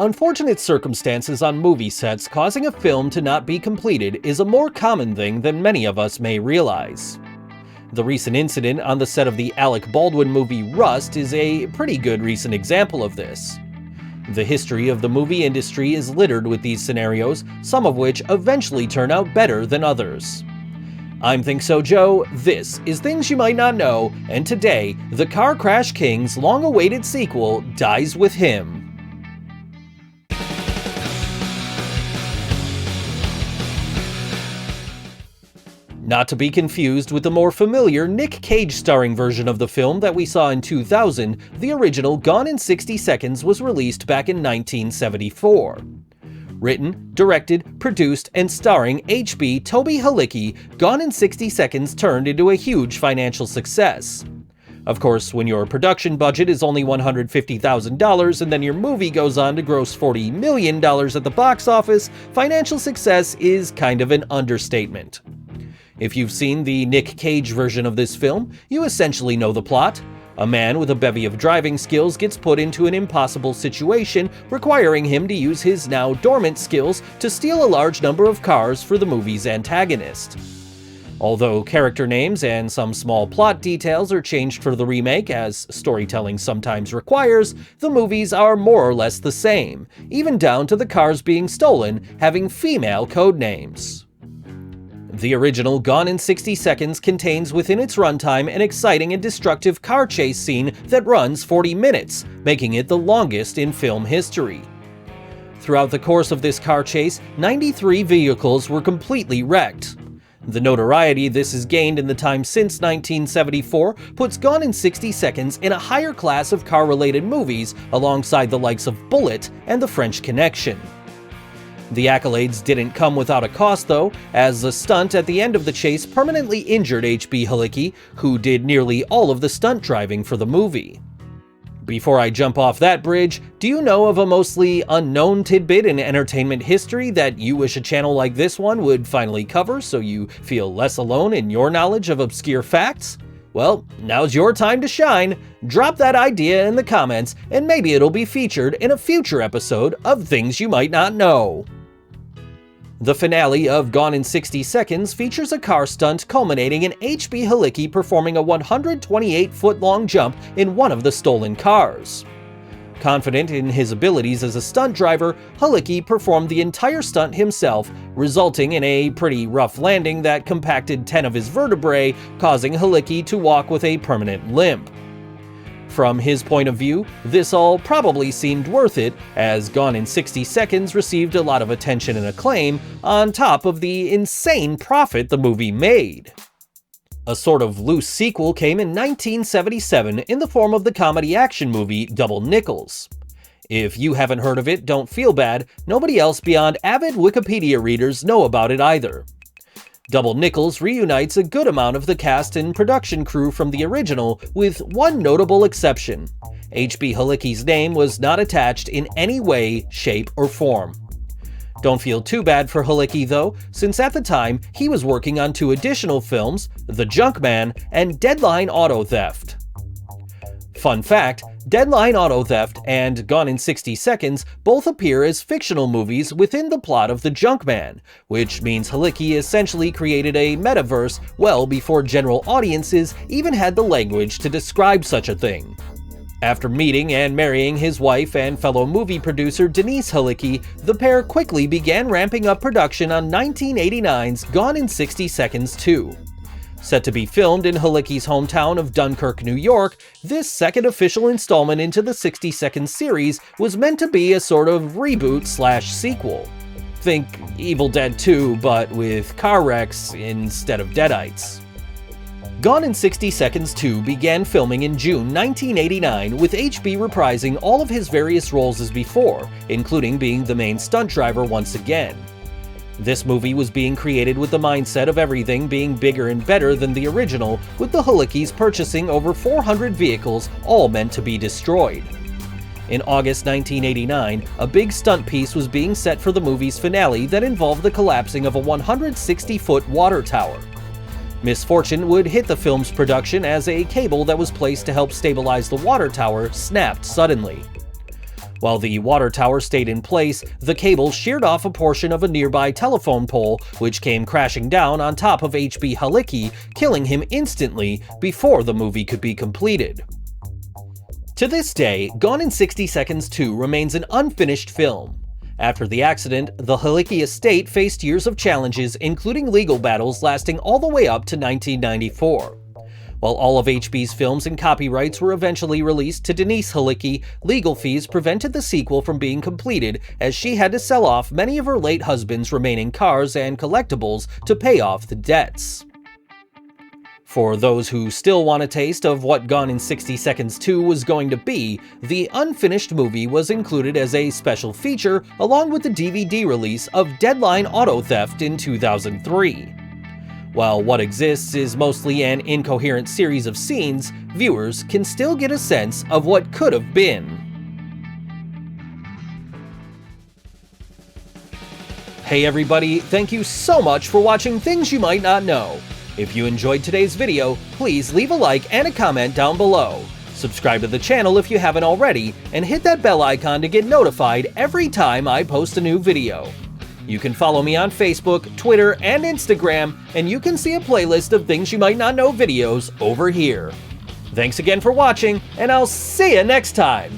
Unfortunate circumstances on movie sets causing a film to not be completed is a more common thing than many of us may realize. The recent incident on the set of the Alec Baldwin movie Rust is a pretty good recent example of this. The history of the movie industry is littered with these scenarios, some of which eventually turn out better than others. I'm Think So Joe, this is Things You Might Not Know, and today, the Car Crash King's long-awaited sequel dies with him. Not to be confused with the more familiar Nick Cage starring version of the film that we saw in 2000, the original Gone in 60 Seconds was released back in 1974. Written, directed, produced, and starring H.B. Toby Halicki, Gone in 60 Seconds turned into a huge financial success. Of course, when your production budget is only $150,000 and then your movie goes on to gross $40 million at the box office, financial success is kind of an understatement. If you've seen the Nick Cage version of this film, you essentially know the plot. A man with a bevy of driving skills gets put into an impossible situation, requiring him to use his now dormant skills to steal a large number of cars for the movie's antagonist. Although character names and some small plot details are changed for the remake, as storytelling sometimes requires, the movies are more or less the same, even down to the cars being stolen having female code names. The original Gone in 60 Seconds contains within its runtime an exciting and destructive car chase scene that runs 40 minutes, making it the longest in film history. Throughout the course of this car chase, 93 vehicles were completely wrecked. The notoriety this has gained in the time since 1974 puts Gone in 60 Seconds in a higher class of car-related movies alongside the likes of Bullitt and The French Connection. The accolades didn't come without a cost though, as the stunt at the end of the chase permanently injured H.B. Halicki, who did nearly all of the stunt driving for the movie. Before I jump off that bridge, do you know of a mostly unknown tidbit in entertainment history that you wish a channel like this one would finally cover so you feel less alone in your knowledge of obscure facts? Well, now's your time to shine. Drop that idea in the comments and maybe it'll be featured in a future episode of Things You Might Not Know. The finale of Gone in 60 Seconds features a car stunt culminating in H.B. Halicki performing a 128-foot-long jump in one of the stolen cars. Confident in his abilities as a stunt driver, Halicki performed the entire stunt himself, resulting in a pretty rough landing that compacted 10 of his vertebrae, causing Halicki to walk with a permanent limp. From his point of view, this all probably seemed worth it, as Gone in 60 Seconds received a lot of attention and acclaim, on top of the insane profit the movie made. A sort of loose sequel came in 1977 in the form of the comedy action movie Double Nickels. If you haven't heard of it, don't feel bad, nobody else beyond avid Wikipedia readers know about it either. Double Nickels reunites a good amount of the cast and production crew from the original, with one notable exception. H.B. Halicki's name was not attached in any way, shape, or form. Don't feel too bad for Halicki though, since at the time he was working on 2 additional films, The Junkman and Deadline Auto Theft. Fun fact, Deadline Auto Theft and Gone in 60 Seconds both appear as fictional movies within the plot of The Junkman, which means Halicki essentially created a metaverse well before general audiences even had the language to describe such a thing. After meeting and marrying his wife and fellow movie producer Denise Halicki, the pair quickly began ramping up production on 1989's Gone in 60 Seconds 2. Set to be filmed in Halicki's hometown of Dunkirk, New York, this second official installment into the 60 Seconds series was meant to be a sort of reboot/sequel. Think Evil Dead 2, but with car wrecks instead of deadites. Gone in 60 Seconds 2 began filming in June 1989, with H.B. reprising all of his various roles as before, including being the main stunt driver once again. This movie was being created with the mindset of everything being bigger and better than the original, with the Halickis purchasing over 400 vehicles, all meant to be destroyed. In August 1989, a big stunt piece was being set for the movie's finale that involved the collapsing of a 160-foot water tower. Misfortune would hit the film's production as a cable that was placed to help stabilize the water tower snapped suddenly. While the water tower stayed in place, the cable sheared off a portion of a nearby telephone pole, which came crashing down on top of H.B. Halicki, killing him instantly before the movie could be completed. To this day, Gone in 60 Seconds 2 remains an unfinished film. After the accident, the Halicki estate faced years of challenges, including legal battles lasting all the way up to 1994. While all of HB's films and copyrights were eventually released to Denise Halicki, legal fees prevented the sequel from being completed, as she had to sell off many of her late husband's remaining cars and collectibles to pay off the debts. For those who still want a taste of what Gone in 60 Seconds 2 was going to be, the unfinished movie was included as a special feature along with the DVD release of Deadline Auto Theft in 2003. While what exists is mostly an incoherent series of scenes, viewers can still get a sense of what could have been. Hey everybody, thank you so much for watching Things You Might Not Know. If you enjoyed today's video, please leave a like and a comment down below. Subscribe to the channel if you haven't already, and hit that bell icon to get notified every time I post a new video. You can follow me on Facebook, Twitter, and Instagram, and you can see a playlist of Things You Might Not Know videos over here. Thanks again for watching, and I'll see you next time!